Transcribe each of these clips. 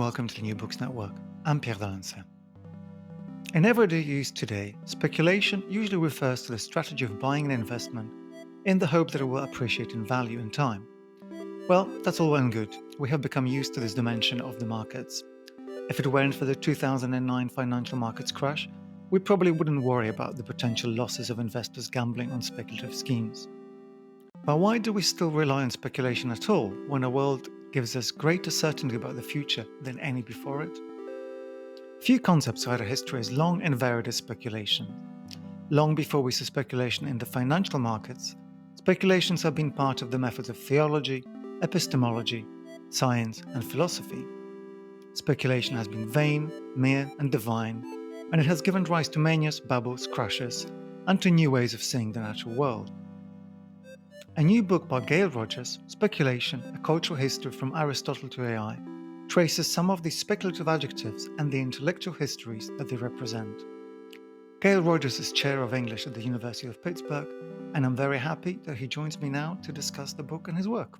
welcome to the New Books Network. I'm Pierre. In everyday use today, speculation usually refers to the strategy of buying an investment in the hope that it will appreciate in value in time. Well, that's all well and good. We have become used to this dimension of the markets. If it weren't for the 2009 financial markets crash, we probably wouldn't worry about the potential losses of investors gambling on speculative schemes. But why do we still rely on speculation at all when our world gives us greater certainty about the future than any before it? Few concepts guide our history as long and varied as speculation. Long before we saw speculation in the financial markets, speculations have been part of the methods of theology, epistemology, science, and philosophy. Speculation has been vain, mere, and divine, and it has given rise to manias, bubbles, crashes, and to new ways of seeing the natural world. A new book by Gayle Rogers, Speculation, A Cultural History from Aristotle to AI, traces some of these speculative adjectives and the intellectual histories that they represent. Gayle Rogers is Chair of English at the University of Pittsburgh, and I'm very happy that he joins me now to discuss the book and his work.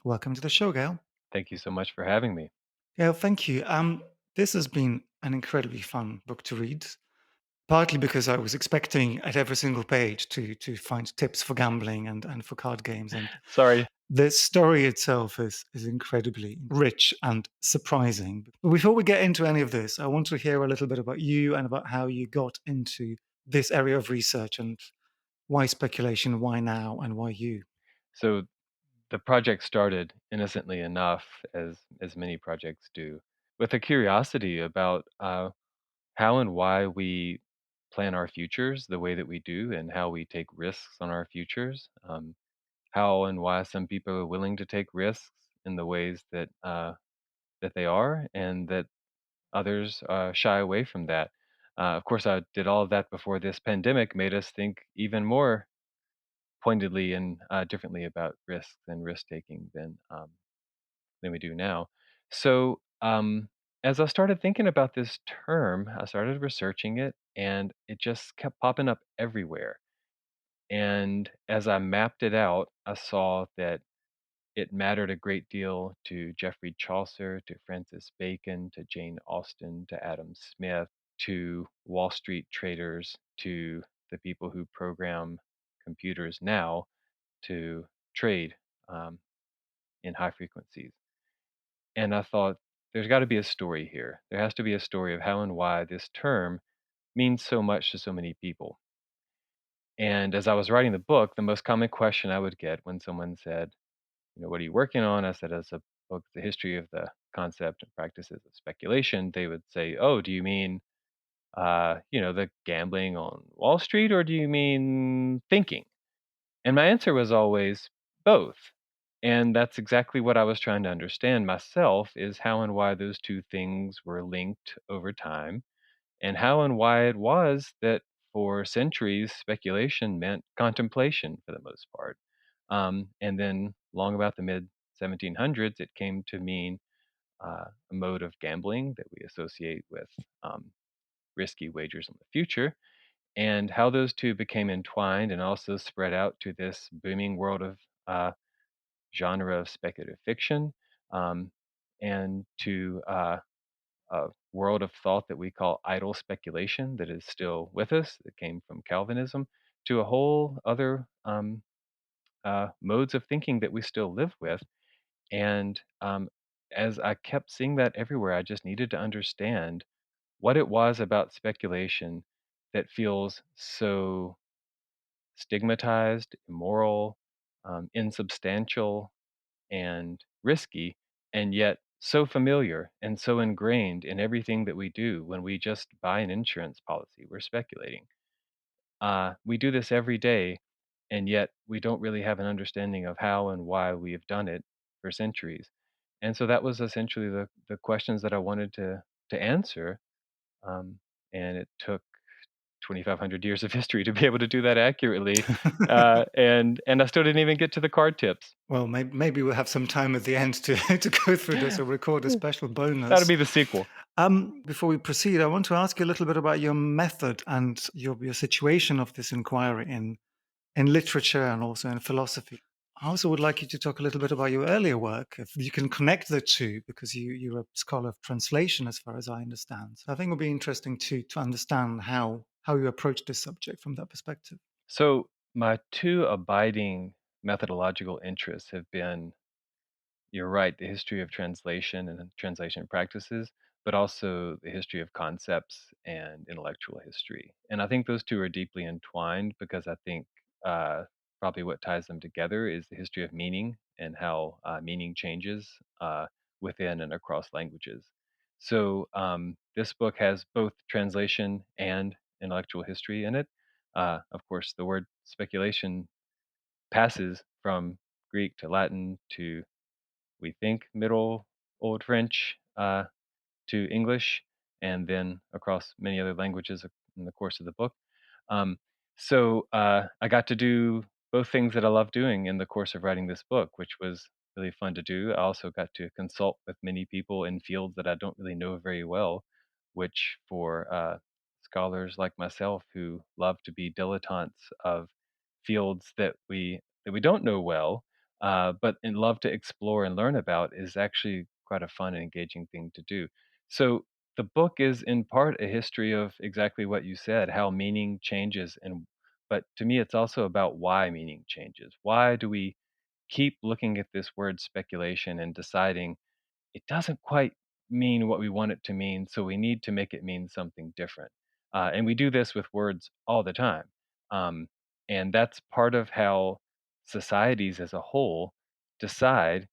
Welcome to the show, Gayle. Thank you so much for having me. Gayle, thank you. This has been an incredibly fun book to read, partly because I was expecting at every single page to find tips for gambling and for card games, and Sorry. the story itself is incredibly rich and surprising. But before we get into any of this, I want to hear a little bit about you and about how you got into this area of research and why speculation, why now, and why you. So the project started innocently enough, as many projects do, with a curiosity about how and why we plan our futures the way that we do, and how we take risks on our futures. How and why some people are willing to take risks in the ways that they are, and that others shy away from that. Of course, I did all of that before this pandemic made us think even more pointedly and differently about risks and risk taking than we do now. So, as I started thinking about this term, I started researching it, and it just kept popping up everywhere. And as I mapped it out, I saw that it mattered a great deal to Geoffrey Chaucer, to Francis Bacon, to Jane Austen, to Adam Smith, to Wall Street traders, to the people who program computers now to trade um, in high frequencies. And I thought, there's got to be a story here. There has to be a story of how and why this term means so much to so many people. And as I was writing the book, the most common question I would get when someone said, what are you working on? I said, as a book, the history of the concept and practices of speculation. They would say, oh, do you mean, the gambling on Wall Street, or do you mean thinking? And my answer was always both. And that's exactly what I was trying to understand myself, is how and why those two things were linked over time, and how and why it was that for centuries speculation meant contemplation for the most part. And then long about the mid 1700s, it came to mean a mode of gambling that we associate with risky wagers on the future, and how those two became entwined and also spread out to this booming world of genre of speculative fiction, um, and to a world of thought that we call idle speculation that is still with us, that came from Calvinism, to a whole other modes of thinking that we still live with. And as I kept seeing that everywhere, I just needed to understand what it was about speculation that feels so stigmatized, immoral, insubstantial, and risky, and yet so familiar and so ingrained in everything that we do. When we just buy an insurance policy, we're speculating. We do this every day, and yet we don't really have an understanding of how and why we have done it for centuries. And so that was essentially the questions that I wanted to answer. Um, and it took 2,500 years of history to be able to do that accurately. And I still didn't even get to the card tips. Well, maybe we'll have some time at the end to, to go through this or record a special That'll bonus. be the sequel. Before we proceed, I want to ask you a little bit about your method and your situation of this inquiry in literature and also in philosophy. I also would like you to talk a little bit about your earlier work, if you can connect the two, because you're a scholar of translation, as far as I understand. So I think it would be interesting to understand how you approach this subject from that perspective. So, my two abiding methodological interests have been, you're right, the history of translation and translation practices, but also the history of concepts and intellectual history. And I think those two are deeply entwined because I think uh, probably what ties them together is the history of meaning and how meaning changes within and across languages. So this book has both translation and intellectual history in it. Of course, the word speculation passes from Greek to Latin to, we think, Middle Old French to English, and then across many other languages in the course of the book. Um, so I got to do both things that I love doing in the course of writing this book, which was really fun to do. I also got to consult with many people in fields that I don't really know very well, which for scholars like myself who love to be dilettantes of fields that we don't know well, but and love to explore and learn about, is actually quite a fun and engaging thing to do. So the book is in part a history of exactly what you said, how meaning changes, and but to me it's also about why meaning changes. Why do we keep looking at this word speculation and deciding it doesn't quite mean what we want it to mean, so we need to make it mean something different. And we do this with words all the time. Um, and that's part of how societies as a whole decide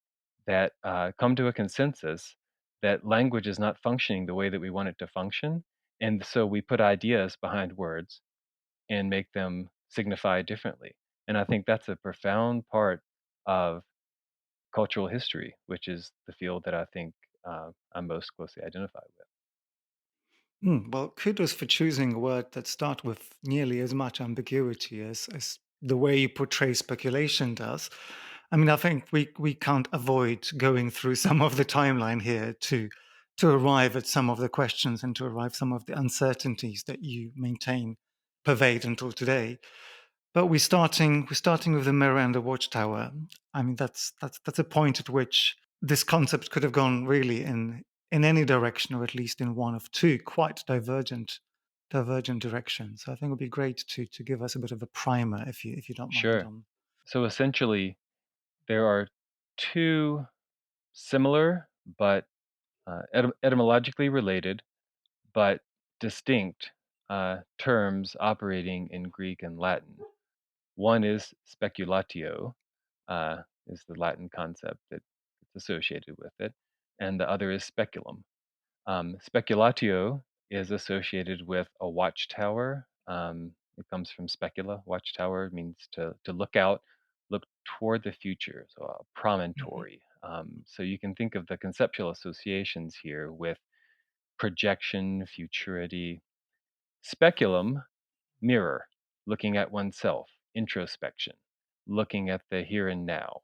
that, come to a consensus that language is not functioning the way that we want it to function. And so we put ideas behind words and make them signify differently. And I think that's a profound part of cultural history, which is the field that I think I'm most closely identified with. Well, kudos for choosing a word that starts with nearly as much ambiguity as the way you portray speculation does. I mean, I think we can't avoid going through some of the timeline here to arrive at some of the questions and to arrive some of the uncertainties that you maintain pervade until today. But we're starting with the mirror and the watchtower. I mean, that's a point at which this concept could have gone really in any direction, or at least in one of two quite divergent directions. So I think it would be great to give us a bit of a primer, if you don't mind. Sure. So essentially, there are two similar but etymologically related but distinct terms operating in Greek and Latin. One is speculatio, is the Latin concept that's associated with it, and the other is speculum. Speculatio is associated with a watchtower. It comes from specula. Watchtower means to look out, look toward the future, so a Mhm, promontory. So you can think of the conceptual associations here with projection, futurity. Speculum, mirror, looking at oneself, introspection, looking at the here and now,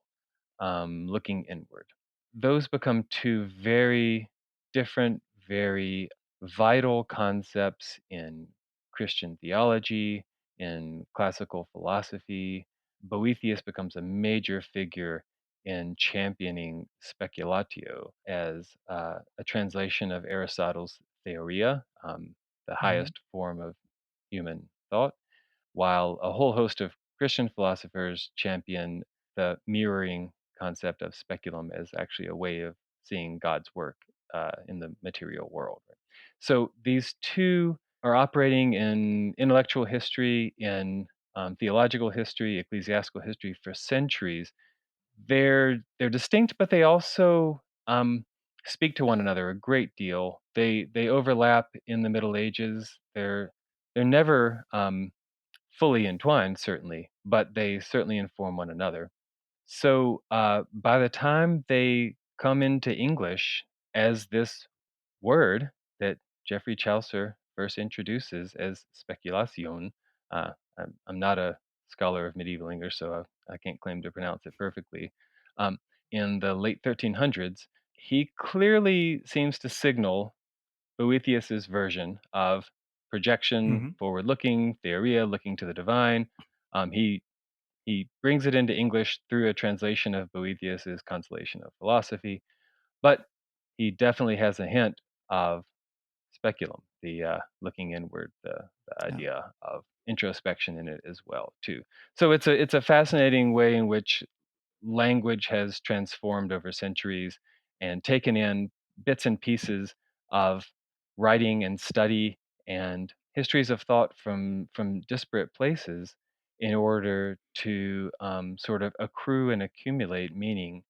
looking inward. Those become two very different, very vital concepts in Christian theology, in classical philosophy. Boethius becomes a major figure in championing speculatio as a translation of Aristotle's theoria, the mhm, highest form of human thought, while a whole host of Christian philosophers champion the mirroring concept of speculum as actually a way of seeing God's work in the material world. Right? So these two are operating in intellectual history, in theological history, ecclesiastical history for centuries. They're distinct, but they also speak to one another a great deal. They overlap in the Middle Ages. They're never fully entwined, certainly, but they certainly inform one another. So by the time they come into English as this word that Geoffrey Chaucer first introduces as speculation, I'm not a scholar of medieval English, so I can't claim to pronounce it perfectly. Um, in the late 1300s, he clearly seems to signal Boethius's version of projection, mhm. forward looking, theoria, looking to the divine. He He brings it into English through a translation of Boethius's Consolation of Philosophy, but he definitely has a hint of speculum, the looking inward, the Yeah. idea of introspection in it as well too. So it's a fascinating way in which language has transformed over centuries and taken in bits and pieces of writing and study and histories of thought from disparate places in order to sort of accrue and accumulate meaning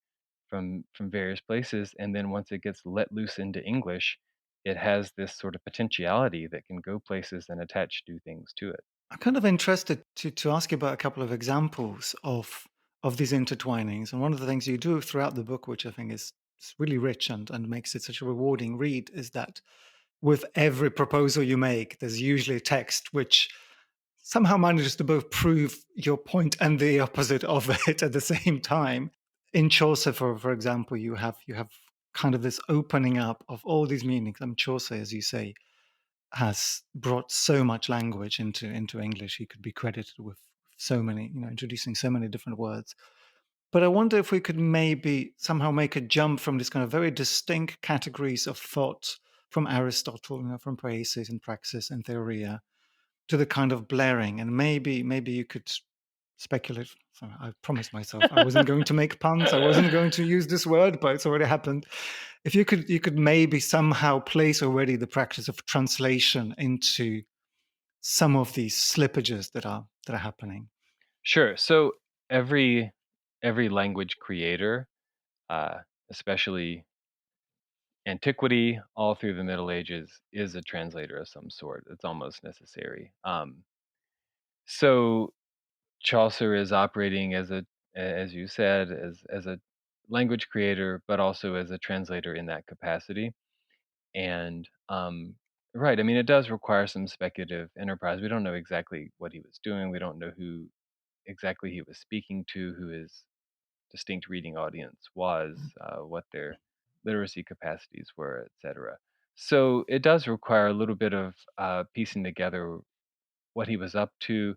from various places, and then once it gets let loose into English, it has this sort of potentiality that can go places and attach new things to it. I'm kind of interested to ask you about a couple of examples of these intertwinings. And one of the things you do throughout the book, which I think is really rich and makes it such a rewarding read, is that with every proposal you make, there's usually a text which somehow manages to both prove your point and the opposite of it at the same time. In Chaucer, for example, you have kind of this opening up of all these meanings. And Chaucer, as you say, has brought so much language into English. He could be credited with so many, introducing so many different words. But I wonder if we could maybe somehow make a jump from this kind of very distinct categories of thought from Aristotle, from Praeses and Praxis and Theoria, to the kind of blaring. And maybe you could speculate. Sorry, I promised myself I wasn't going to make puns. I wasn't going to use this word, but it's already happened. If you could maybe somehow place already the practice of translation into some of these slippages that are happening. Sure. So every every language creator, uh, especially antiquity, all through the Middle Ages, is a translator of some sort. It's almost necessary. So Chaucer is operating as as you said, as a language creator, but also as a translator in that capacity. And right, I mean, it does require some speculative enterprise. We don't know exactly what he was doing. We don't know who exactly he was speaking to, who his distinct reading audience was, what their literacy capacities were, etc. So it does require a little bit of piecing together what he was up to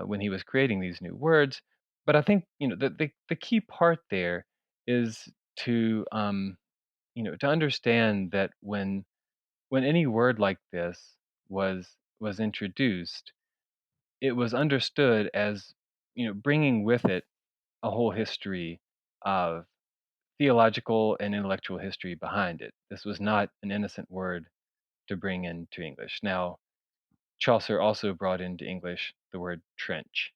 when he was creating these new words. But I think the key part there is to to understand that when any word like this was introduced, it was understood as bringing with it a whole history of theological and intellectual history behind it. This was not an innocent word to bring into English. Now, Chaucer also brought into English the word trench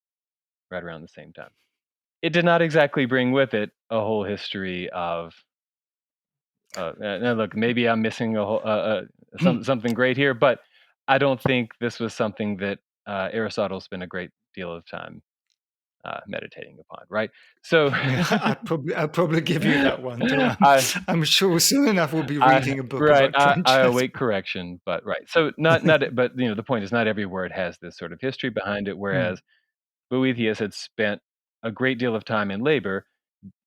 right around the same time. It did not exactly bring with it a whole history of now look, maybe I'm missing a whole something great here, but I don't think this was something that Aristotle spent a great deal of time meditating upon, right? So, Yeah, I'd probably give you that one. Though I, I'm sure soon enough we'll be I, reading a book right, about I trenches. await correction, but right. So but the point is, not every word has this sort of history behind it. Hmm. Whereas Boethius had spent a great deal of time and labor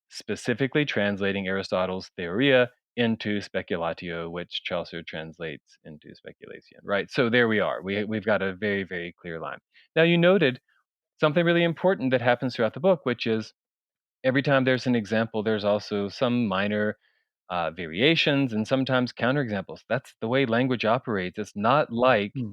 specifically translating Aristotle's Theoria into Speculatio, which Chaucer translates into Speculation, right? So there we are. We've got a very, very clear line. Now, you noted something really important that happens throughout the book, which is every time there's an example, there's also some minor variations and sometimes counterexamples. That's the way language operates. It's not like Hmm.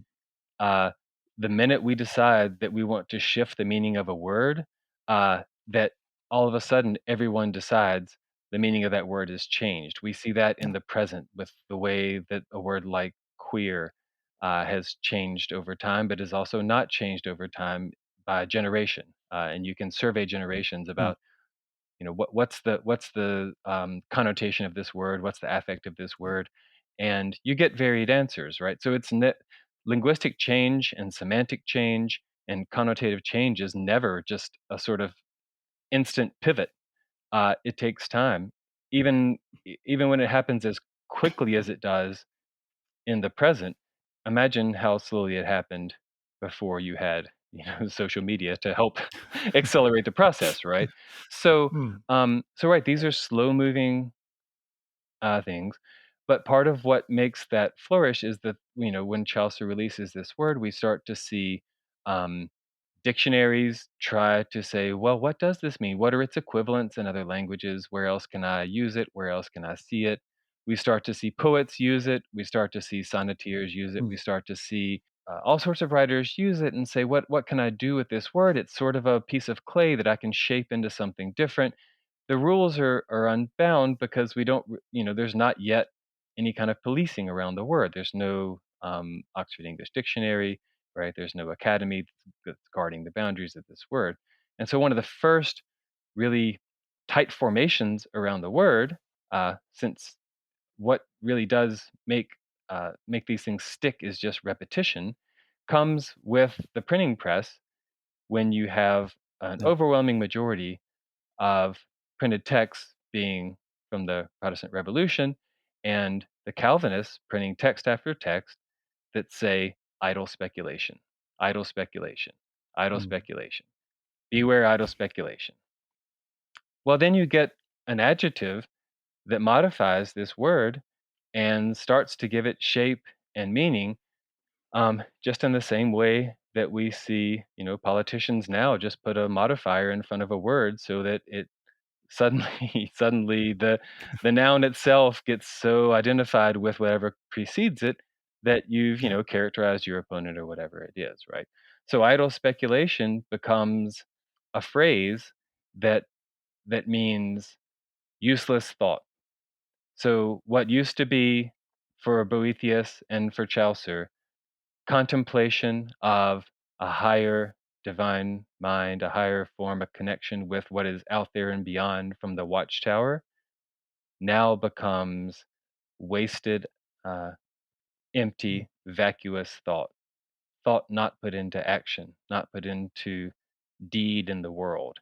uh, the minute we decide that we want to shift the meaning of a word, that all of a sudden everyone decides the meaning of that word is changed. We see that in Yeah. the present with the way that a word like queer has changed over time, but is also not changed over time by generation. And you can survey generations Hmm. about what's the connotation of this word, what's the affect of this word, and you get varied answers, right? So linguistic change and semantic change and connotative change is never just a sort of instant pivot. It takes time, even when it happens as quickly as it does in the present. Imagine how slowly it happened before you had social media to help accelerate the process, right? So Hmm. so right, these are slow moving things, but part of what makes that flourish is that when Chaucer releases this word, we start to see um, Dictionaries try to say, well, what does this mean? What are its equivalents in other languages? Where else can I use it? Where else can I see it? We start to see poets use it. We start to see sonneteers use it. We Mm. start to see all sorts of writers use it and say, what can I do with this word? It's sort of a piece of clay that I can shape into something different. The rules are unbound because we don't, there's not yet any kind of policing around the word. There's no Oxford English Dictionary, right? There's no academy that's guarding the boundaries of this word. And so one of the first really tight formations around the word, since what really does make these things stick is just repetition, comes with the printing press when you have an Yeah. overwhelming majority of printed texts being from the Protestant Revolution and the Calvinists printing text after text that say idle speculation, idle speculation, idle Mm. speculation, beware idle speculation. Well, then you get an adjective that modifies this word and starts to give it shape and meaning, just in the same way that we see, politicians now just put a modifier in front of a word so that it suddenly the noun itself gets so identified with whatever precedes it that you've, Yeah. characterized your opponent or whatever it is, right? So idle speculation becomes a phrase that means useless thought. So what used to be for Boethius and for Chaucer contemplation of a higher divine mind, a higher form of connection with what is out there and beyond from the watchtower, now becomes wasted, uh, Mm. empty, vacuous thought. Thought not put into action, not put into deed in the world.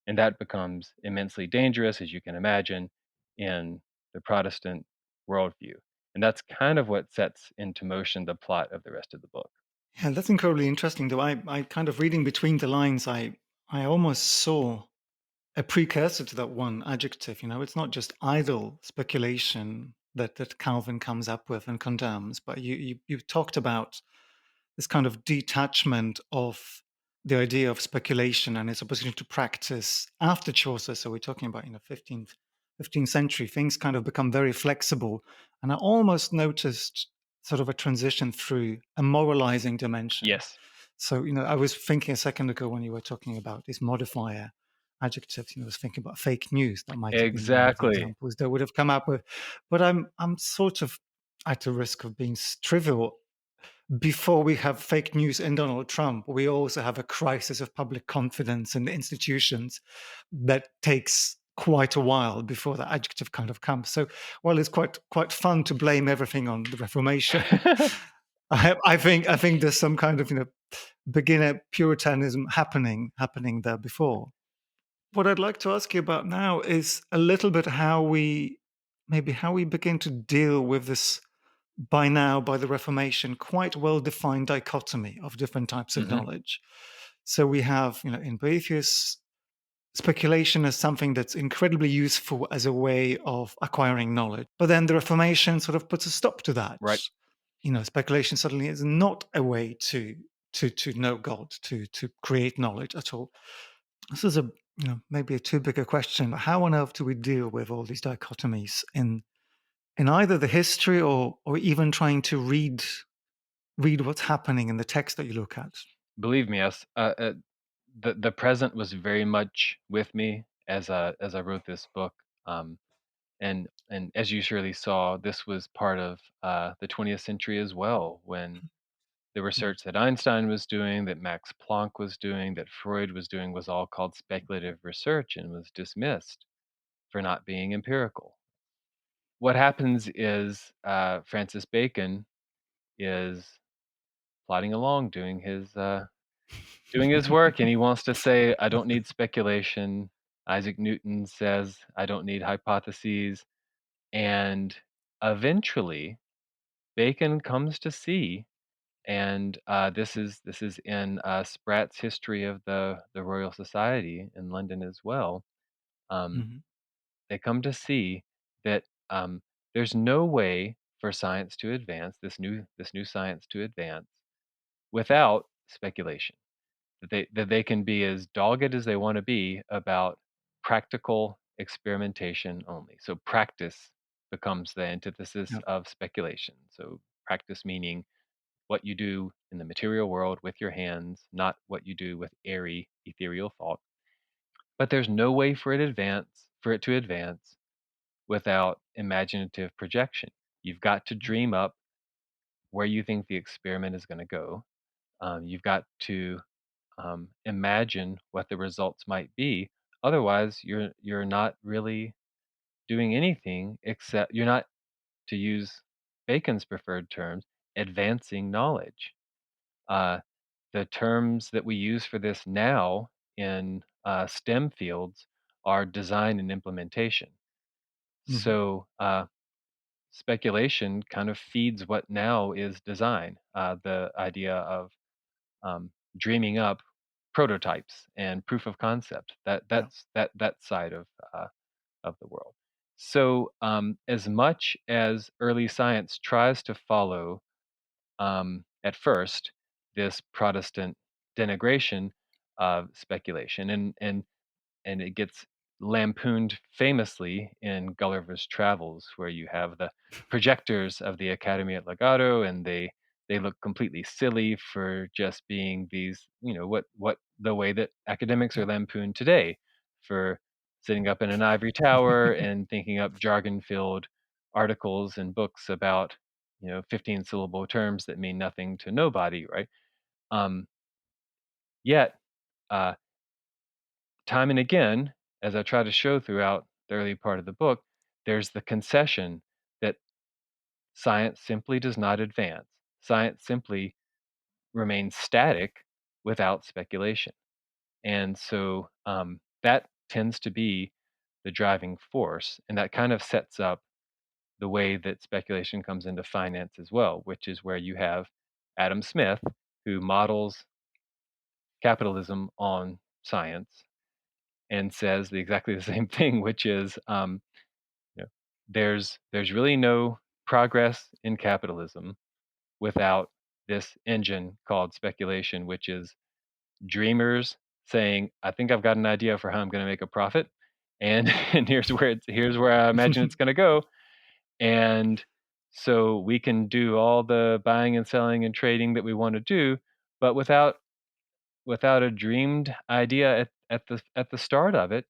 And that becomes immensely dangerous, as you can imagine, in the Protestant worldview. And that's kind of what sets into motion the plot of the rest of the book. Yeah, that's incredibly interesting. Though I kind of reading between the lines, I almost saw a precursor to that one adjective. It's not just idle speculation that Calvin comes up with and condemns, but you talked about this kind of detachment of the idea of speculation and its opposition to practice after Chaucer. So we're talking about 15th century. Things kind of become very flexible, and I almost noticed sort of a transition through a moralizing dimension. Yes. So I was thinking a second ago when you were talking about these modifier adjectives. I was thinking about fake news. That might have been one of the Exactly. examples that would have come up with. But I'm sort of at the risk of being trivial. Before we have fake news and Donald Trump, we also have a crisis of public confidence in the institutions that takes quite a while before the adjective kind of comes. So while it's quite fun to blame everything on the Reformation, I think there's some kind of beginner Puritanism happening there before. What I'd like to ask you about now is a little bit how we begin to deal with this by now, by the Reformation, quite well defined dichotomy of different types of Mhm. knowledge. So we have, in Boethius, speculation as something that's incredibly useful as a way of acquiring knowledge. But then the Reformation sort of puts a stop to that. Right. Speculation suddenly is not a way to know God, to create knowledge at all. This is maybe a too big a question, but how on earth do we deal with all these dichotomies in either the history or even trying to read what's happening in the text that you look at? Believe me, yes. The present was very much with me as I wrote this book. Um, and as you surely saw, this was part of the 20th century as well, when the Mm. research that Einstein was doing, that Max Planck was doing, that Freud was doing was all called speculative research and was dismissed for not being empirical. What happens is Francis Bacon is plodding along doing his work, and he wants to say, I don't need speculation. Isaac Newton says, I don't need hypotheses. And eventually, Bacon comes to see, and this is in Sprat's History of the Royal Society in London as well. Um, Mhm. they come to see that there's no way for science to advance, this new science to advance, without speculation. that they can be as dogged as they want to be about practical experimentation only. So practice becomes the antithesis Yeah. of speculation. So practice meaning what you do in the material world with your hands, not what you do with airy, ethereal thought. But there's no way for it to advance without imaginative projection. You've got to dream up where you think the experiment is going to go. You've got to imagine what the results might be. Otherwise, you're not really doing anything except you're not, to use Bacon's preferred terms, advancing knowledge. Uh, the terms that we use for this now in STEM fields are design and implementation. Mhm. So speculation kind of feeds what now is design. The idea of dreaming up prototypes and proof of concept. Yeah. That side of the world. So as much as early science tries to follow at first this Protestant denigration of speculation, and it gets lampooned famously in Gulliver's Travels, where you have the projectors of the Academy at Legato, and they look completely silly for just being these, what the way that academics are Yeah. lampooned today for sitting up in an ivory tower and thinking up jargon-filled articles and books about 15 syllable terms that mean nothing to nobody, right? Um, Yet, uh, time and again, as I try to show throughout the early part of the book, there's the concession that science simply does not advance. Science simply remains static without speculation. And so that tends to be the driving force. And that kind of sets up the way that speculation comes into finance as well, which is where you have Adam Smith, who models capitalism on science and says exactly the same thing, which is you know, there's really no progress in capitalism without this engine called speculation, which is dreamers saying, "I think I've got an idea for how I'm going to make a profit, and and here's where I imagine it's going to go." And so we can do all the buying and selling and trading that we want to do, but without a dreamed idea at the start of it,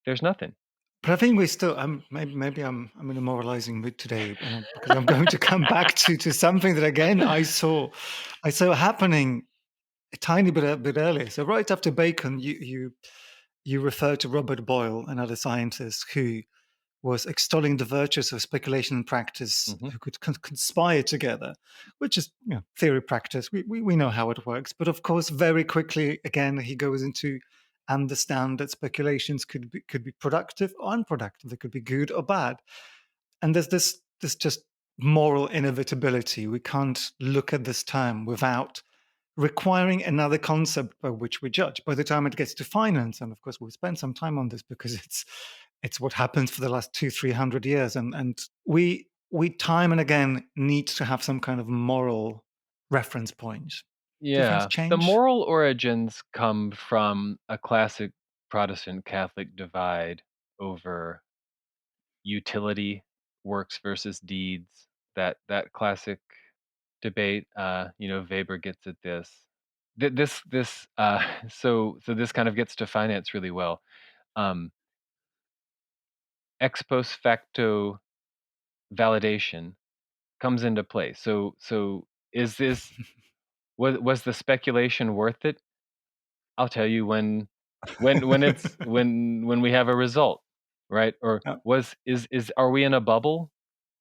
there's nothing. But I think we still. Maybe I'm in a moralizing mood today, because I'm going to come back to something that again I saw happening a tiny bit earlier. So right after Bacon, you refer to Robert Boyle, another scientist who was extolling the virtues of speculation and practice, Hmm. who could conspire together, which is, theory practice. We know how it works, but of course, very quickly again he goes into understand that speculations could be productive or unproductive. They could be good or bad, and there's this just moral inevitability. We can't look at this term without requiring another concept by which we judge. By the time it gets to finance, and of course we'll spend some time on this because it's what happens for the last 200-300 years, and we time and again need to have some kind of moral reference point. Do things Yeah, the change? moral origins come from a classic Protestant Catholic divide over utility, works versus deeds. That classic debate. Weber gets at this. So this kind of gets to finance really well. Um, Ex post facto validation comes into play. So is this was the speculation worth it? I'll tell you when we have a result, right? Or Yeah, was is are we in a bubble?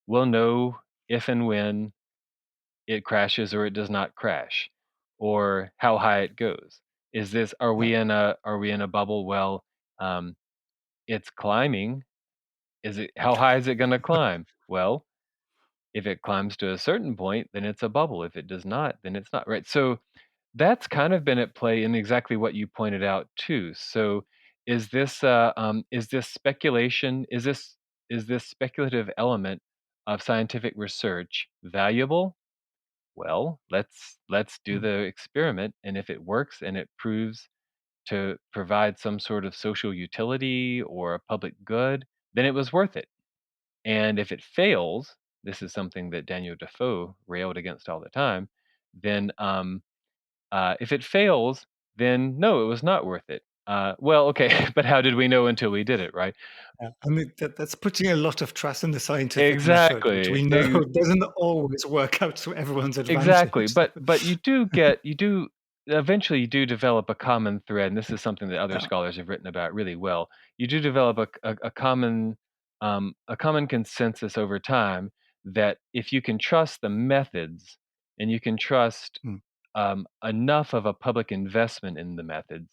We'll know if and when it crashes or it does not crash, or how high it goes. Is this yeah. are we in a bubble? Well, um, it's climbing. Is it how high is it going to climb? Well, if it climbs to a certain point, then it's a bubble. If it does not, then it's not, right? So that's kind of been at play in exactly what you pointed out too. So is this speculation? Is this speculative element of scientific research valuable? Well, let's do Mm. the experiment, and if it works and it proves to provide some sort of social utility or a public good, then it was worth it. And if it fails, this is something that Daniel Defoe railed against all the time, then if it fails, then no, it was not worth it. Well, okay, but how did we know until we did it, right? Yeah. I mean, that's putting a lot of trust in the scientific method, which Exactly. we know doesn't always work out to everyone's Exactly, advantage. but you do eventually you do develop a common thread, and this is something that other Yeah. scholars have written about really well. You do develop a common consensus over time that if you can trust the methods and you can trust Mm. enough of a public investment in the methods,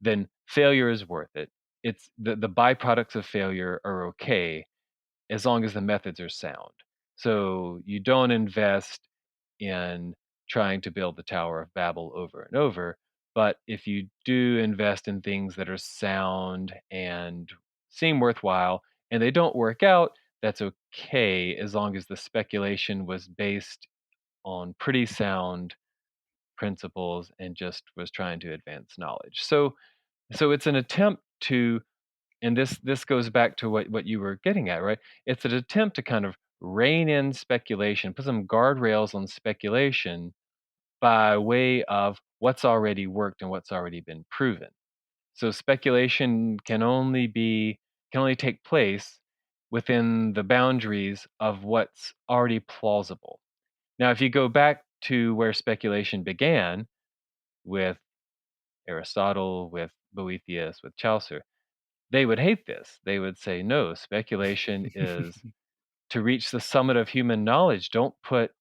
then failure is worth it. It's the byproducts of failure are okay as long as the methods are sound. So you don't invest in trying to build the Tower of Babel over and over. But if you do invest in things that are sound and seem worthwhile and they don't work out, that's okay as long as the speculation was based on pretty sound principles and just was trying to advance knowledge. So it's an attempt to, and this goes back to what you were getting at, right? It's an attempt to kind of rein in speculation, put some guardrails on speculation by way of what's already worked and what's already been proven. So speculation can only take place within the boundaries of what's already plausible. Now, if you go back to where speculation began with Aristotle, with Boethius, with Chaucer, they would hate this. They would say, no, speculation is to reach the summit of human knowledge. Don't put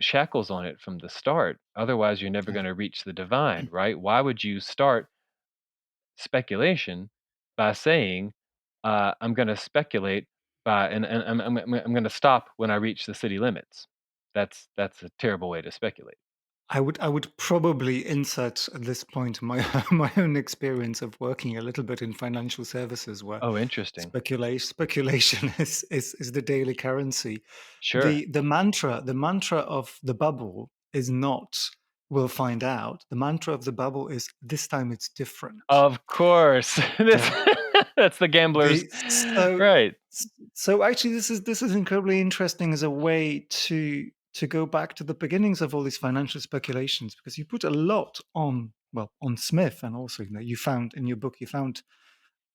shackles on it from the start. Otherwise, you're never Yeah. going to reach the divine, right? Why would you start speculation by saying, I'm going to speculate and I'm going to stop when I reach the city limits? That's a terrible way to speculate. I would probably insert at this point my my own experience of working a little bit in financial services, where Oh, interesting. speculation is the daily currency. Sure. The mantra of the bubble is not "we'll find out." The mantra of the bubble is "this time it's different." Of course. This Yeah. that's the gambler's The so right. so actually this is incredibly interesting as a way to go back to the beginnings of all these financial speculations, because you put a lot on, well, on Smith, and also, you found in your book, you found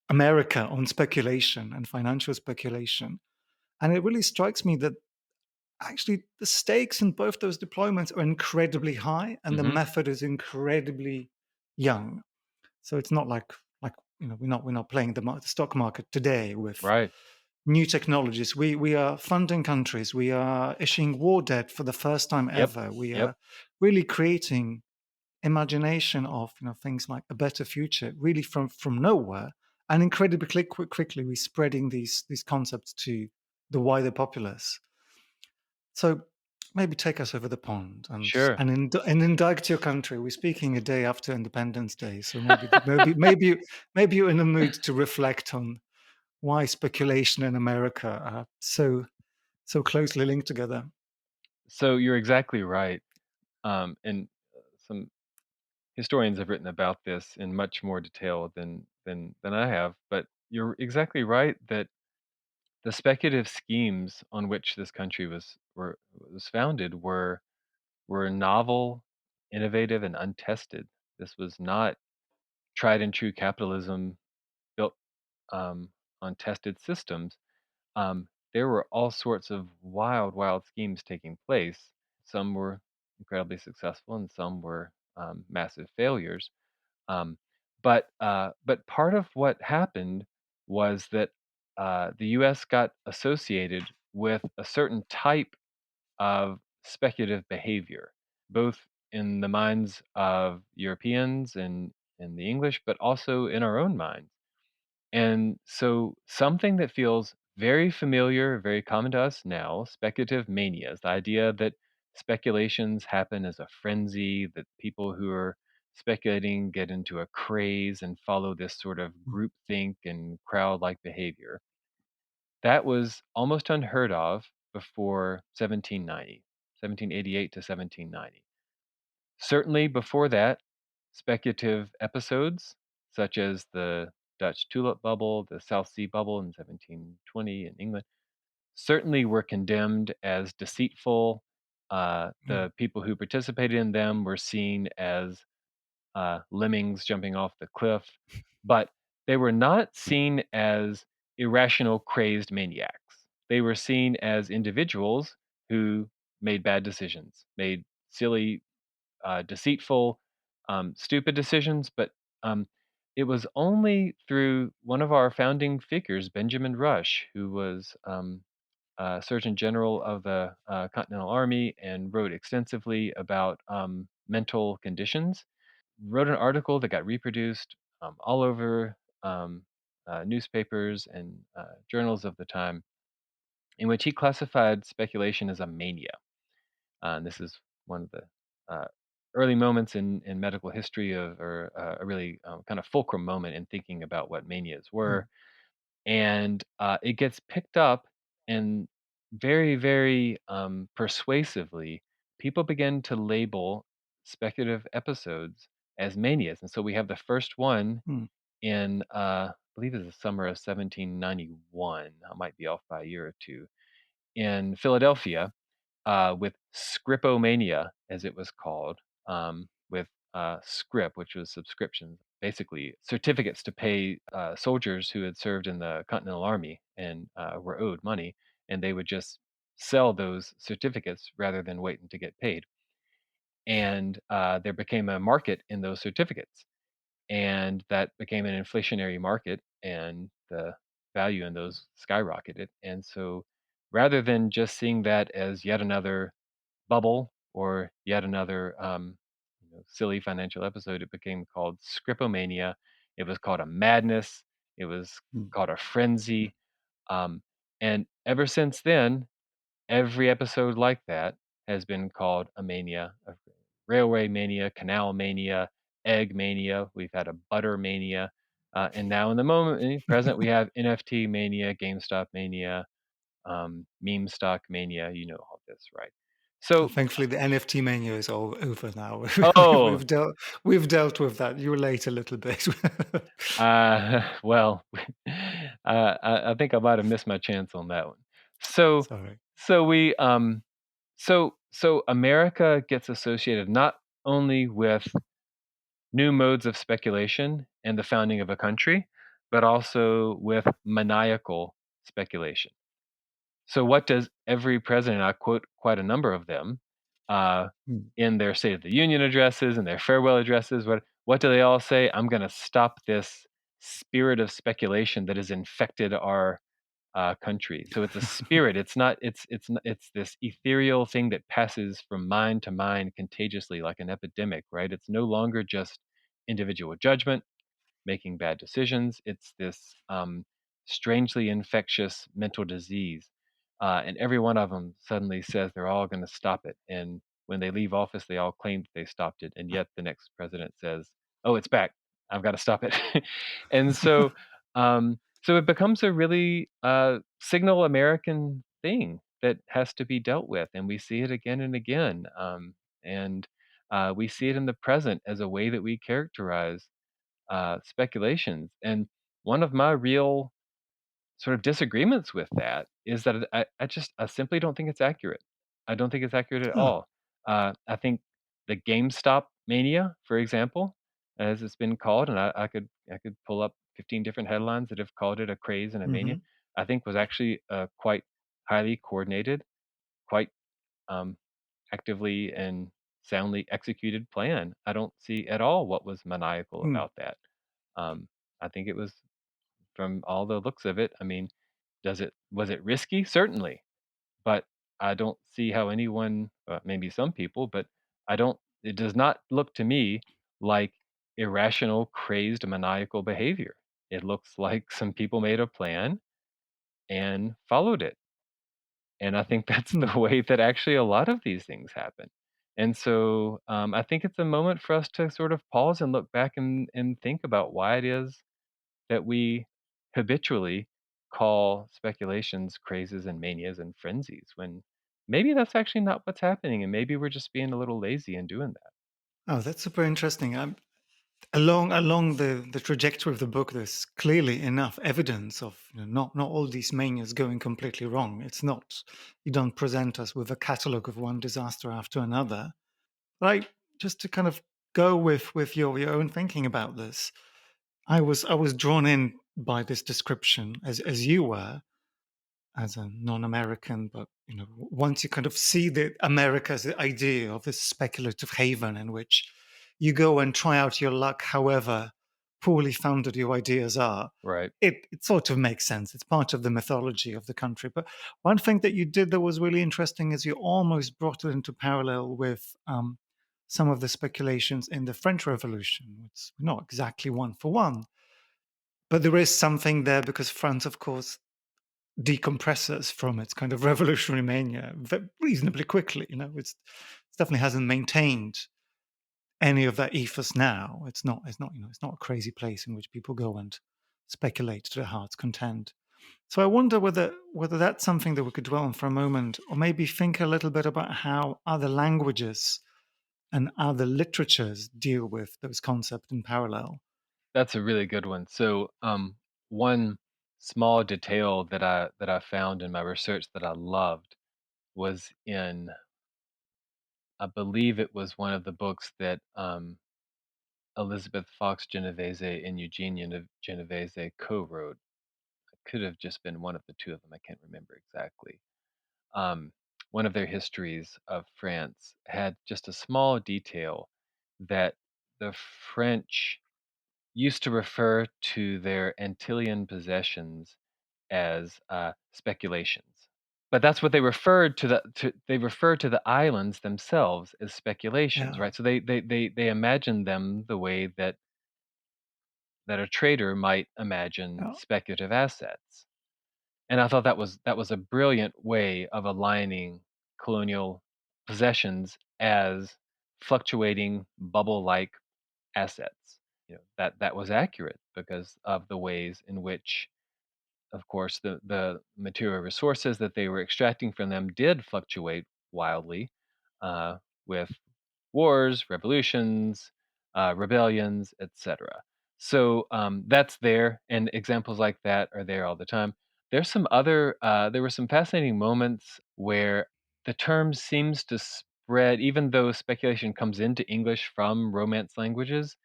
America on speculation and financial speculation. And it really strikes me that actually the stakes in both those deployments are incredibly high and the Mhm. method is incredibly young. So it's not like we're not playing the stock market today with Right. new technologies. We are funding countries. We are issuing war debt for the first time Yep. ever. We Yep. are really creating imagination of, things like a better future, really from nowhere, and incredibly quickly we're spreading these concepts to the wider populace. So maybe take us over the pond and Sure. and indict your country. We're speaking a day after Independence Day, so maybe you're in a mood to reflect on why speculation in America are so closely linked together. So you're exactly right. And some historians have written about this in much more detail than I have. But you're exactly right that the speculative schemes on which this country was founded were novel, innovative, and untested. This was not tried and true capitalism built on tested systems. There were all sorts of wild, wild schemes taking place. Some were incredibly successful, and some were massive failures. Um, but part of what happened was that the U.S. got associated with a certain type of speculative behavior, both in the minds of Europeans and in the English, but also in our own minds. And so something that feels very familiar, very common to us now, speculative manias, the idea that speculations happen as a frenzy, that people who are speculating get into a craze and follow this sort of Mm. groupthink and crowd like behavior. That was almost unheard of before 1790. 1788 to 1790. Certainly before that, speculative episodes such as the Dutch tulip bubble, the South Sea bubble in 1720 in England, certainly were condemned as deceitful. mm, The people who participated in them were seen as lemmings jumping off the cliff, but they were not seen as irrational, crazed maniacs. They were seen as individuals who made bad decisions, made silly, deceitful, stupid decisions. But um, it was only through one of our founding figures, Benjamin Rush, who was Surgeon General of the Continental Army and wrote extensively about mental conditions, wrote an article that got reproduced all over um, newspapers and journals of the time, in which he classified speculation as a mania. And this is one of the uh, early moments in medical history of, or a really kind of fulcrum moment in thinking about what manias mm, were. And it gets picked up, and very, very persuasively, people begin to label speculative episodes as manias. And so we have the first one mm, in, I believe it's the summer of 1791. I might be off by a year or two, in Philadelphia, with Scrippo Mania, as it was called, with Scrip, which was subscriptions, basically certificates to pay soldiers who had served in the Continental Army and were owed money, and they would just sell those certificates rather than waiting to get paid. And there became a market in those certificates, and that became an inflationary market, and the value in those skyrocketed. And so, rather than just seeing that as yet another bubble or yet another silly financial episode, it became called Scripomania. It was called a madness. It was mm, called a frenzy. Um, and ever since then, every episode like that has been called a mania, a railway mania, canal mania, egg mania. We've had a butter mania. And now in the moment, in the present, we have NFT mania, GameStop mania, meme stock mania. You know all this, right? Well, So, thankfully, the NFT mania is all over now. oh, We've dealt with that. You were late a little bit. well, I think I might have missed my chance on that one. So, Sorry. so we, so America gets associated not only with new modes of speculation and the founding of a country, but also with maniacal speculation. So, what does every president, I quote quite a number of them, uh, Mm, in their State of the Union addresses and their farewell addresses, what do they all say? I'm going to stop this spirit of speculation that has infected our country. So it's a spirit. It's not. It's this ethereal thing that passes from mind to mind contagiously, like an epidemic. Right? It's no longer just individual judgment making bad decisions. It's this strangely infectious mental disease. And every one of them suddenly says they're all going to stop it. And when they leave office, they all claim that they stopped it. And yet the next president says, oh, it's back. I've got to stop it. And so it becomes a really signal American thing that has to be dealt with. And we see it again and again. And we see it in the present as a way that we characterize speculations. And one of my real sort of disagreements with that is that I simply don't think it's accurate. I don't think it's accurate at oh, all. I think the GameStop mania, for example, as it's been called, and I could pull up 15 different headlines that have called it a craze and a mania. hmm I think was actually a quite highly coordinated, quite um, actively and soundly executed plan. I don't see at all what was maniacal mm, about that. Um, I think it was, from all the looks of it. I mean, does it was it risky? Certainly, but I don't see how anyone, maybe some people, but I don't. It does not look to me like irrational, crazed, maniacal behavior. It looks like some people made a plan and followed it. And I think that's the mm, way that actually a lot of these things happen. And so I think it's a moment for us to sort of pause and look back and think about why it is that we habitually call speculations crazes and manias and frenzies when maybe that's actually not what's happening, and maybe we're just being a little lazy in doing that. Oh, that's super interesting. Along the trajectory of the book, there's clearly enough evidence of, not all these manias going completely wrong. It's not, you don't present us with a catalogue of one disaster after another. Like, just to kind of go with your own thinking about this, I was drawn in by this description as you were, as a non-American, but once you kind of see the America's idea of this speculative haven in which you go and try out your luck, however poorly founded your ideas are, Right. it sort of makes sense. It's part of the mythology of the country. But one thing that you did that was really interesting is you almost brought it into parallel with some of the speculations in the French Revolution. It's not exactly one for one, but there is something there because France, of course, decompresses from its kind of revolutionary mania reasonably quickly. It definitely hasn't maintained any of that ethos now. It's not a crazy place in which people go and speculate to their heart's content. So I wonder whether that's something that we could dwell on for a moment, or maybe think a little bit about how other languages and other literatures deal with those concepts in parallel. That's a really good one. So, one small detail that I found in my research that I loved was in, I believe it was one of the books that Elizabeth Fox Genovese and Genovese co-wrote. It could have just been one of the two of them. I can't remember exactly. Um, One of their histories of France had just a small detail that the French used to refer to their Antillean possessions as speculations. But that's what they referred to they refer to the islands themselves as speculations, Yeah. right? So they imagine them the way that a trader might imagine Yeah. speculative assets. And I thought that was a brilliant way of aligning colonial possessions as fluctuating bubble-like assets. That was accurate because of the ways in which, of course, the material resources that they were extracting from them did fluctuate wildly, with wars, revolutions, rebellions, etc. So that's there, and examples like that are there all the time. There were some fascinating moments where the term seems to spread, even though speculation comes into English from Romance languages.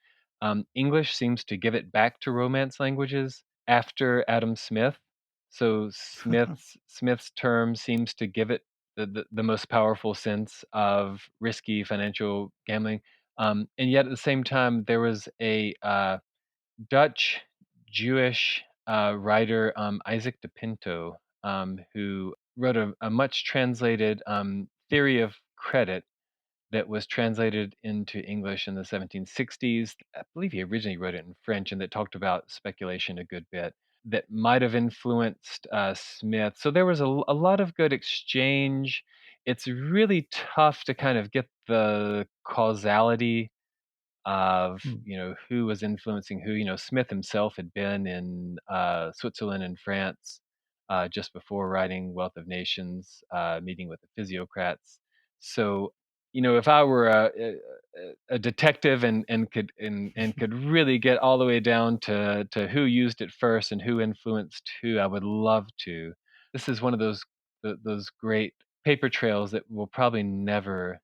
English seems to give it back to Romance languages after Adam Smith. So Smith's term seems to give it the most powerful sense of risky financial gambling. And yet at the same time, there was a Dutch Jewish writer, Isaac de Pinto, who wrote a much translated theory of credit that was translated into English in the 1760s. I believe he originally wrote it in French, and that talked about speculation a good bit. That might have influenced Smith. So there was a lot of good exchange. It's really tough to kind of get the causality of Hmm. who was influencing who. Smith himself had been in Switzerland and France just before writing Wealth of Nations, meeting with the physiocrats. So if I were a detective and could really get all the way down to who used it first and who influenced who, I would love to. This is one of those great paper trails that will probably never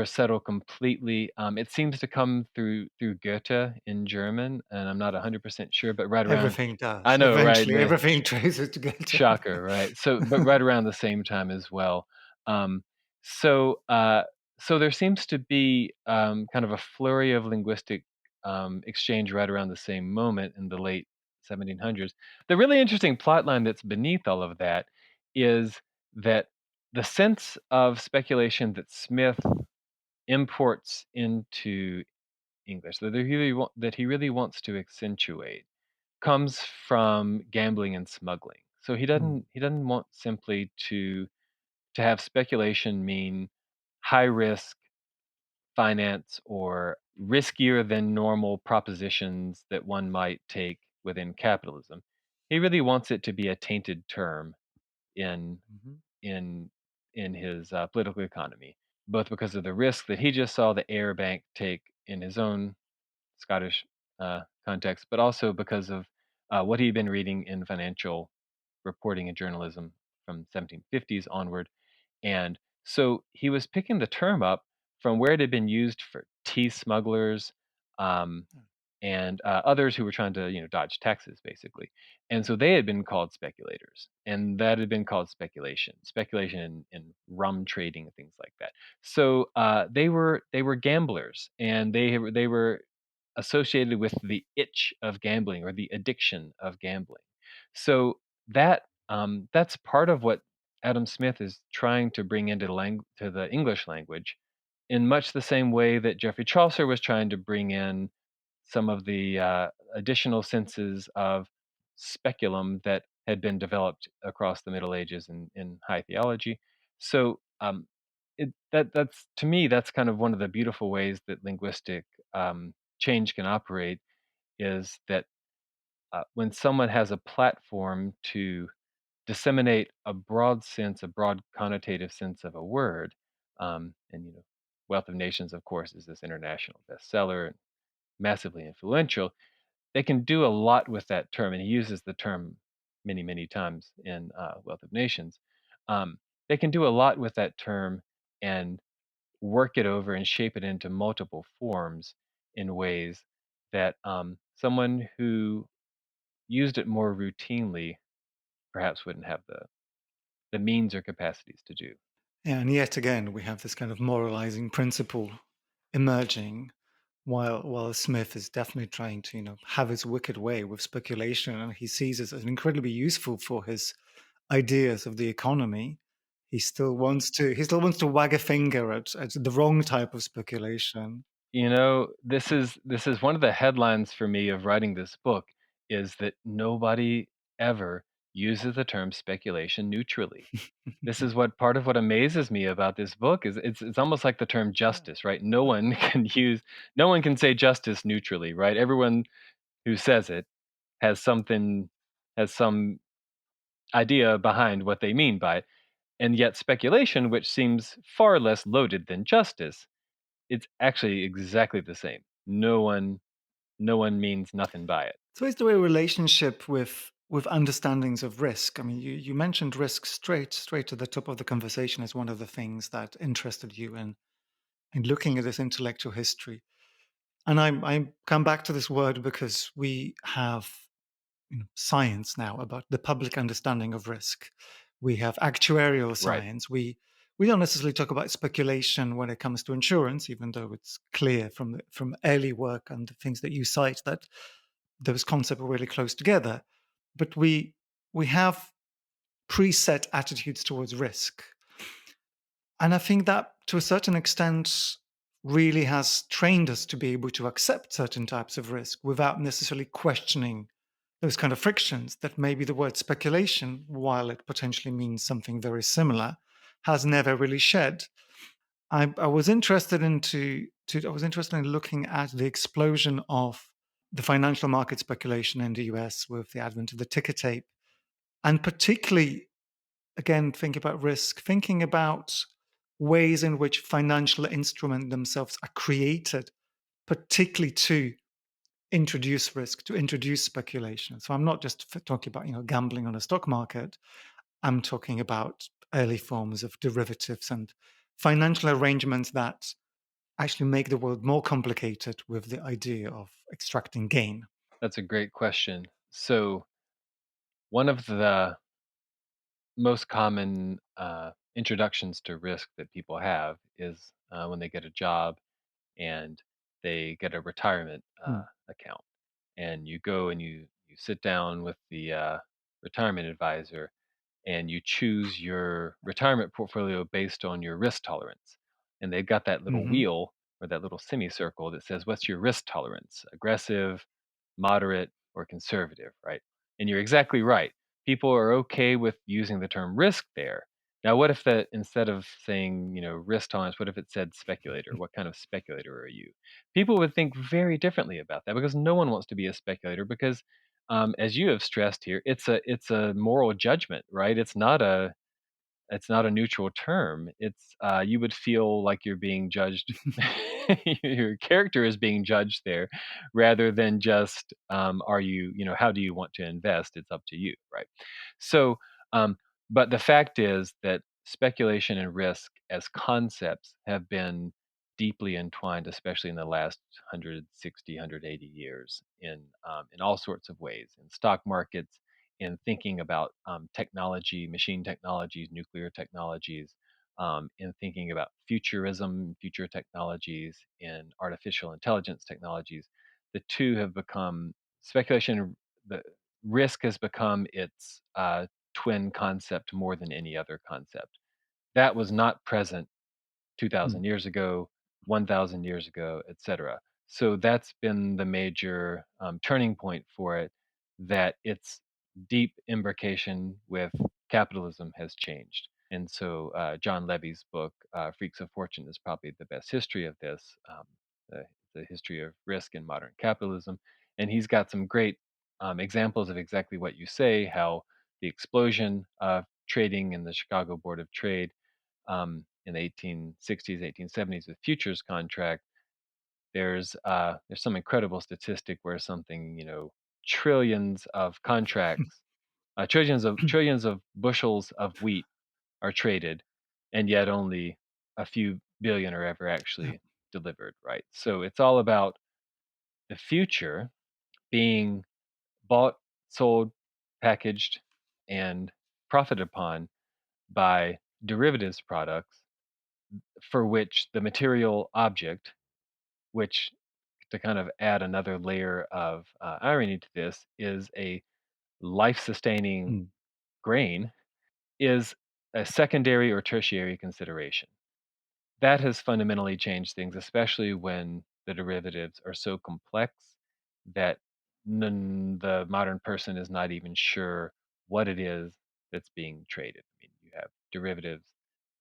settle completely. It seems to come through Goethe in German, and I'm not 100% sure, but right around. Everything I does. know, right? Eventually, everything traces together. Shocker, right? So, but right around the same time as well. Um, so, uh, so there seems to be kind of a flurry of linguistic exchange right around the same moment in the late 1700s. The really interesting plot line that's beneath all of that is that the sense of speculation that Smith imports into English, that he really wants to accentuate, comes from gambling and smuggling. So Hmm. he doesn't want simply to have speculation mean high risk finance or riskier than normal propositions that one might take within capitalism. He really wants it to be a tainted term in Mhm. in in his political economy, both because of the risk that he just saw the Ayr Bank take in his own Scottish context, but also because of what he'd been reading in financial reporting and journalism from 1750s onward. And so he was picking the term up from where it had been used for tea smugglers, um, and others who were trying to, dodge taxes, basically. And so they had been called speculators, and that had been called speculation in rum trading and things like that. So they were gamblers, and they were associated with the itch of gambling or the addiction of gambling. So that's part of what Adam Smith is trying to bring into to the English language, in much the same way that Geoffrey Chaucer was trying to bring in some of the additional senses of speculum that had been developed across the Middle Ages in high theology. So that's to me, that's kind of one of the beautiful ways that linguistic change can operate, is that when someone has a platform to disseminate a broad sense, a broad connotative sense of a word, and Wealth of Nations, of course, is this international bestseller and massively influential. They can do a lot with that term, and he uses the term many, many times in Wealth of Nations. They can do a lot with that term and work it over and shape it into multiple forms in ways that someone who used it more routinely perhaps wouldn't have the means or capacities to do. Yeah, and yet again, we have this kind of moralizing principle emerging, while Smith is definitely trying to, have his wicked way with speculation, and he sees it as incredibly useful for his ideas of the economy. He still wants to wag a finger at the wrong type of speculation. This is one of the headlines for me of writing this book, is that nobody ever uses the term speculation neutrally. This is what part of what amazes me about this book is it's almost like the term Yeah. justice, right? No one can say justice neutrally, right? Everyone who says it has something has some idea behind what they mean by it. And yet speculation, which seems far less loaded than justice, it's actually exactly the same. No one means nothing by it. So is there a relationship with understandings of risk? I mean, you mentioned risk straight to the top of the conversation as one of the things that interested you in looking at this intellectual history. And I come back to this word because we have, science now about the public understanding of risk. We have actuarial Right. science. We don't necessarily talk about speculation when it comes to insurance, even though it's clear from early work and the things that you cite that those concepts are really close together. But we have preset attitudes towards risk. And I think that to a certain extent really has trained us to be able to accept certain types of risk without necessarily questioning those kind of frictions that maybe the word speculation, while it potentially means something very similar, has never really shed. I was interested I was interested in looking at the explosion of the financial market speculation in the US with the advent of the ticker tape, and particularly again thinking about risk, thinking about ways in which financial instruments themselves are created, particularly to introduce risk, to introduce speculation. So I'm not just talking about gambling on a stock market. I'm talking about early forms of derivatives and financial arrangements that actually make the world more complicated with the idea of extracting gain. That's a great question. So, one of the most common introductions to risk that people have is when they get a job and they get a retirement Hmm. account. And you go and you sit down with the retirement advisor, and you choose your retirement portfolio based on your risk tolerance. And they've got that little Hmm. wheel or that little semicircle that says, what's your risk tolerance? Aggressive, moderate, or conservative, right? And you're exactly right. People are okay with using the term risk there. Now, what if that, instead of saying, risk tolerance, what if it said speculator? What kind of speculator are you? People would think very differently about that, because no one wants to be a speculator, because as you have stressed here, it's a moral judgment, right? It's not a it's not a neutral term. It's you would feel like you're being judged. Your character is being judged there, rather than just are you how do you want to invest? It's up to you, right? So, um, but the fact is that speculation and risk as concepts have been deeply entwined, especially in the last 160, years, in all sorts of ways, in stock markets, in thinking about technology, machine technologies, nuclear technologies, in thinking about futurism, future technologies, in artificial intelligence technologies. The two have become speculation. The risk has become its twin concept more than any other concept. That was not present Hmm. 2,000 years ago, 1,000 years ago, etc. So that's been the major turning point for it, that its deep imbrication with capitalism has changed. And so John Levy's book, Freaks of Fortune, is probably the best history of this, the history of risk in modern capitalism. And he's got some great examples of exactly what you say, how the explosion of trading in the Chicago Board of Trade in the 1860s, 1870s with futures contract, there's some incredible statistic where something trillions of contracts, trillions of bushels of wheat are traded, and yet only a few billion are ever Yeah. actually delivered. Right. So it's all about the future being bought, sold, packaged, and profited upon by derivatives products for which the material object, which to kind of add another layer of irony to this, is a life sustaining Hmm. grain, is a secondary or tertiary consideration. That has fundamentally changed things, especially when the derivatives are so complex that the modern person is not even sure what it is that's being traded. I mean, you have derivatives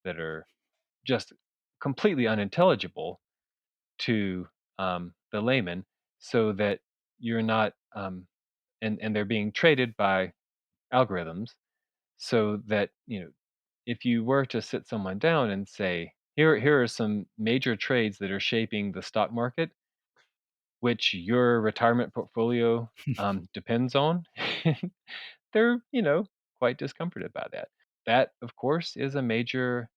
that are just completely unintelligible to the layman, so that you're not and they're being traded by algorithms, so that if you were to sit someone down and say, here are some major trades that are shaping the stock market, which your retirement portfolio depends on, they're quite discomforted by that. That of course is a major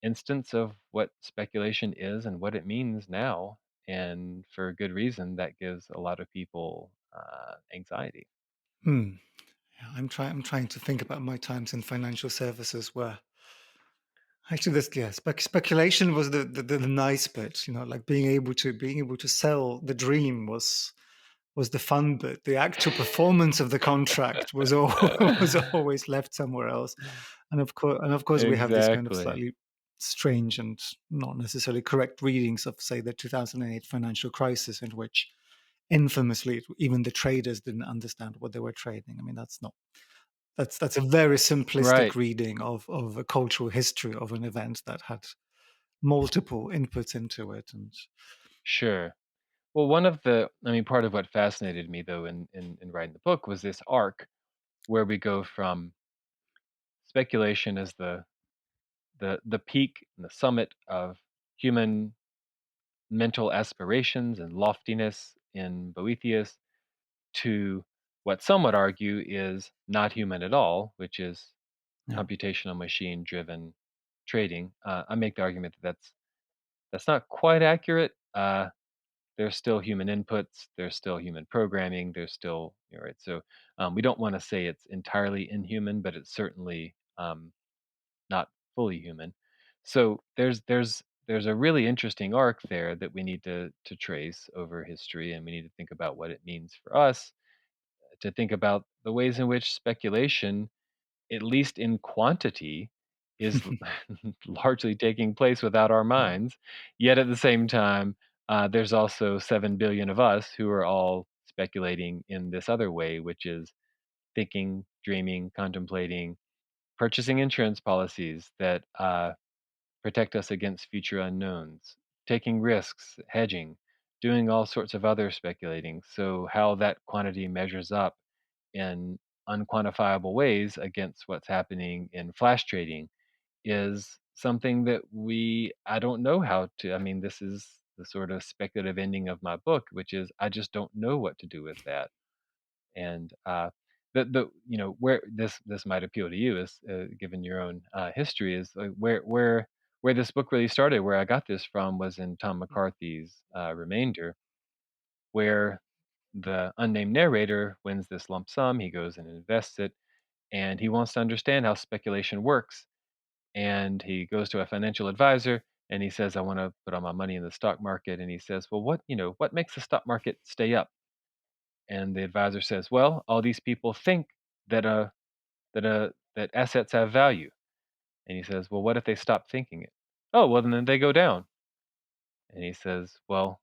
instance of what speculation is and what it means now. And for a good reason, that gives a lot of people anxiety. Hmm. Yeah, I'm trying to think about my times in financial services where actually this yeah speculation was the nice bit, like being able to sell the dream was the fun bit. The actual performance of the contract was was always left somewhere else. And of course we have this kind of Exactly. slightly strange and not necessarily correct readings of, say, the 2008 financial crisis, in which infamously even the traders didn't understand what they were trading. I mean, that's a very simplistic Right. reading of a cultural history of an event that had multiple inputs into it. And Sure. Well, part of what fascinated me though in writing the book was this arc where we go from speculation as the peak and the summit of human mental aspirations and loftiness in Boethius, to what some would argue is not human at all, which is yeah. computational machine driven trading. I make the argument that that's not quite accurate. There's still human inputs, there's still human programming, there's still right. So we don't want to say it's entirely inhuman, but it's certainly not fully human. So there's a really interesting arc there that we need to trace over history, and we need to think about what it means for us, to think about the ways in which speculation, at least in quantity, is largely taking place without our Yeah. minds. Yet at the same time, there's also 7 billion of us who are all speculating in this other way, which is thinking, dreaming, contemplating, purchasing insurance policies that protect us against future unknowns, taking risks, hedging, doing all sorts of other speculating. So, how that quantity measures up in unquantifiable ways against what's happening in flash trading is something that I don't know how to. I mean, this is the sort of speculative ending of my book, which is I just don't know what to do with that. And the where this might appeal to you is given your own history is like where this book really started. Where I got this from was in Tom McCarthy's Remainder, where the unnamed narrator wins this lump sum. He goes and invests it, and he wants to understand how speculation works. And he goes to a financial advisor and he says, "I want to put all my money in the stock market." And he says, "Well, what makes the stock market stay up?" And the advisor says, "Well, all these people think that that assets have value." And he says, "Well, what if they stop thinking it?" "Oh, well, then they go down." And he says, "Well,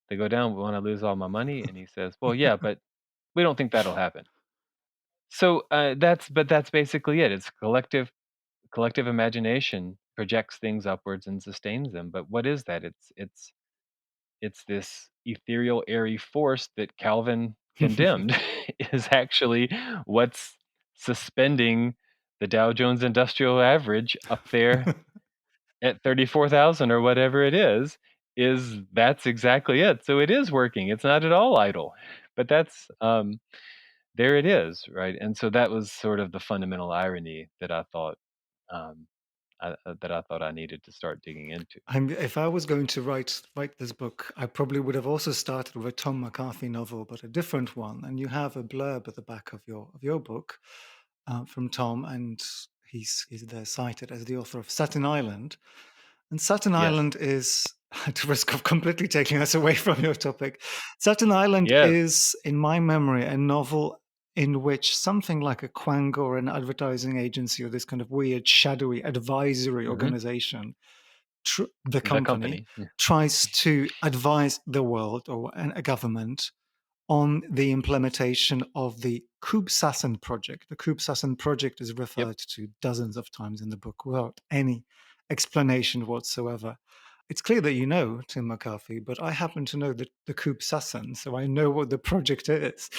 they go down when I lose all my money." And he says, "Well, yeah, but we don't think that'll happen." So that's basically it. It's collective imagination projects things upwards and sustains them. But what is that? It's this ethereal, airy force that Calvin condemned is actually what's suspending the Dow Jones Industrial Average up there at 34,000 or whatever it is that's exactly it. So it is working. It's not at all idle. But that's there it is, right? And so that was sort of the fundamental irony that um, I thought I needed to start digging into. If I was going to write this book, I probably would have also started with a Tom McCarthy novel, but a different one. And you have a blurb at the back of your book from Tom, and he's there cited as the author of Saturn Island. And Saturn Yes. Island is, at the risk of completely taking us away from your topic, Saturn Island Yes. is, in my memory, a novel in which something like a quang or an advertising agency or this kind of weird, shadowy advisory Hmm. organization, the The company, company. Yeah. tries to advise the world or a government on the implementation of the Kubsassen project. The Kubsassen project is Yep. referred to dozens of times in the book without any explanation whatsoever. It's clear that you know Tim McCarthy, but I happen to know the Kubsassen, so I know what the project is.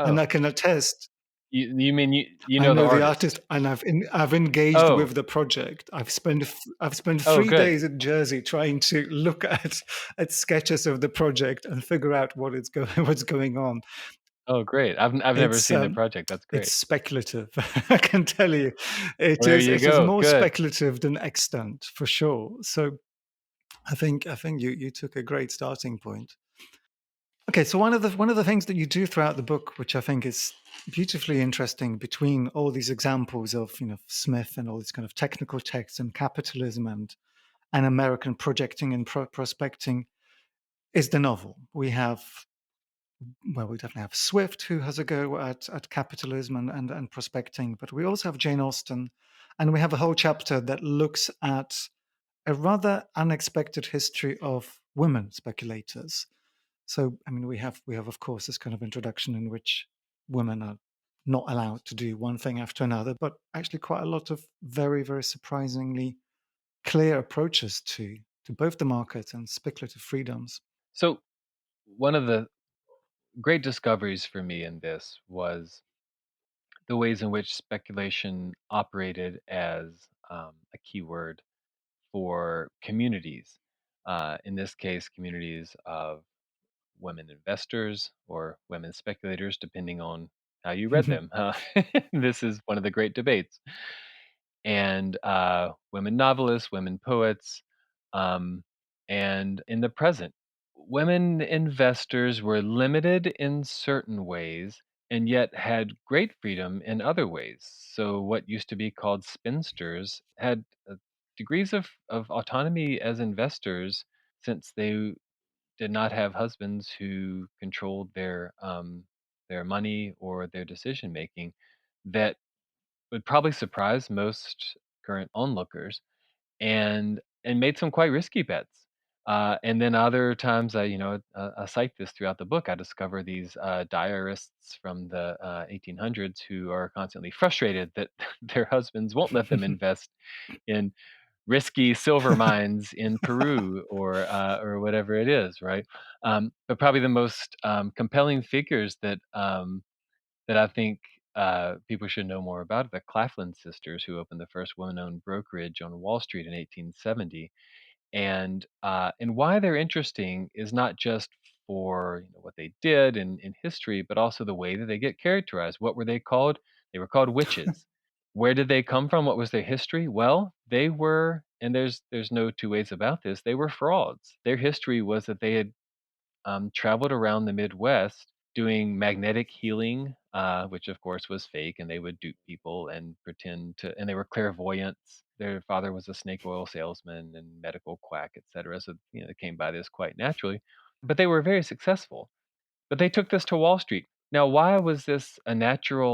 And Oh, I can attest, you mean you I know the know the artist, artist? and I've engaged Oh, with the project. I've spent oh, three good. days in Jersey trying to look at sketches of the project and figure out what's going on. Oh, great. I've never It's seen the project. That's it's great. speculative. I can tell you, Well, there you it is go. more Good. speculative than extant for sure. So I think you took a great starting point. Okay, so one of the things that you do throughout the book, which I think is beautifully interesting, between all these examples of Smith and all these kind of technical texts and capitalism and American projecting and prospecting, is the novel. We definitely have Swift, who has a go at capitalism and prospecting, but we also have Jane Austen, and we have a whole chapter that looks at a rather unexpected history of women speculators. So, I mean, we have of course this kind of introduction in which women are not allowed to do one thing after another, but actually quite a lot of very, very surprisingly clear approaches to both the market and speculative freedoms. So one of the great discoveries for me in this was the ways in which speculation operated as a keyword for communities. In this case, communities of women investors or women speculators, depending on how you read them. This is one of the great debates. And women novelists, women poets, um, and in the present, women investors were limited in certain ways and yet had great freedom in other ways. So, what used to be called spinsters had degrees of autonomy as investors since they did not have husbands who controlled their money or their decision making that would probably surprise most current onlookers and made some quite risky bets. And then other times, I cite this throughout the book. I discover these diarists from the 1800s who are constantly frustrated that their husbands won't let them invest in risky silver mines in Peru or whatever it is, right? But probably the most compelling figures that I think people should know more about the Claflin Sisters, who opened the first women-owned brokerage on Wall Street in 1870. And why they're interesting is not just for what they did in history, but also the way that they get characterized. What were they called? They were called witches. Where did they come from? What was their history? Well, they were, and there's no two ways about this. They were frauds. Their history was that they had traveled around the Midwest doing magnetic healing, which of course was fake, and they would dupe people and pretend to, and they were clairvoyants. Their father was a snake oil salesman and medical quack, etc. So they came by this quite naturally, but they were very successful. But they took this to Wall Street. Now, why was this a natural